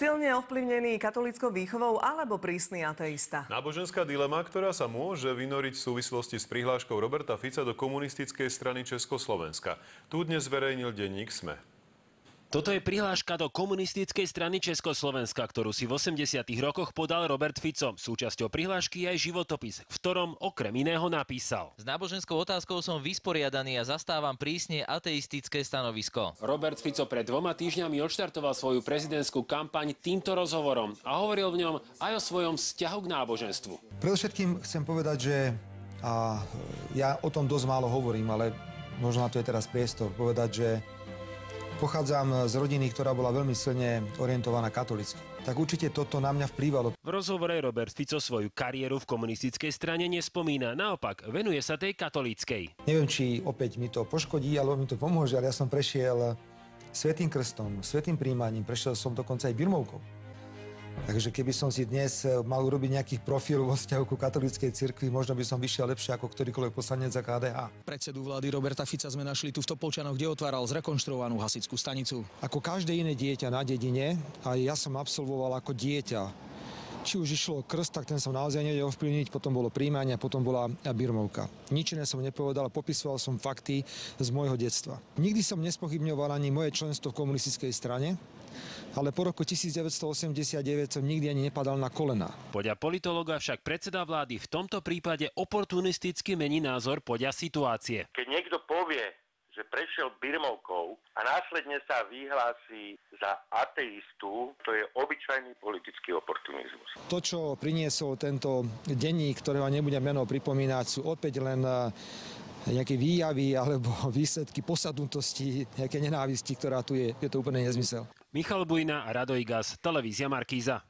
Silne ovplyvnený katolíckou výchovou alebo prísny ateista? Náboženská dilema, ktorá sa môže vynoriť v súvislosti s prihláškou Roberta Fica do komunistickej strany Československa. Tu dnes zverejnil denník SME. Toto je prihláška do komunistickej strany Československa, ktorú si v 80. rokoch podal Robert Fico. Súčasťou prihlášky je aj životopis, v ktorom okrem iného napísal: S náboženskou otázkou som vysporiadaný a zastávam prísne ateistické stanovisko. Robert Fico pred 2 týždňami odštartoval svoju prezidentskú kampaň týmto rozhovorom a hovoril v ňom aj o svojom vzťahu k náboženstvu. Predovšetkým chcem povedať, že ja o tom dosť málo hovorím, ale možno na to je teraz priestor povedať, že pochádzam z rodiny, ktorá bola veľmi silne orientovaná katolícky. Tak určite toto na mňa vplývalo. V rozhovore Robert Fico svoju kariéru v komunistickej strane nespomína, naopak venuje sa tej katolíckej. Neviem, či opäť mi to poškodí, alebo mi to pomôže, ale ja som prešiel svätým krstom, svätým príjmaním, prešiel som dokonca aj birmovkou. Takže keby som si dnes mal urobiť nejakých profil vo vzťahu ku katolíckej cirkvi, možno by som vyšiel lepšie ako ktorýkoľvek poslanec za KDH. Predsedu vlády Roberta Fica sme našli tu v Topolčanoch, kde otváral zrekonštruovanú hasičskú stanicu. Ako každé iné dieťa na dedine, aj ja som absolvoval ako dieťa. Či už išlo krst, tak ten som naozaj nevedel ovplyvniť, potom bolo príjmanie, potom bola birmovka. Nič iné som nepovedal, popisoval som fakty z môjho detstva. Nikdy som nespochybňoval ani moje členstvo v komunistickej strane, ale po roku 1989 som nikdy ani nepadal na kolená. Podľa politológa však predseda vlády v tomto prípade oportunisticky mení názor podľa situácie. Keď niekto povie, že prešiel birmovkou a následne sa vyhlási za ateistu, to je obyčajný politický oportunizmus. To, čo priniesol tento denník, ktorého nebudem meno pripomínať, sú opäť len nejaké výjavy alebo výsledky posadnutosti, nejaké nenávisti, ktorá tu je. Je to úplne nezmysel. Michal Bujna a Radoj Gas, televízia Markíza.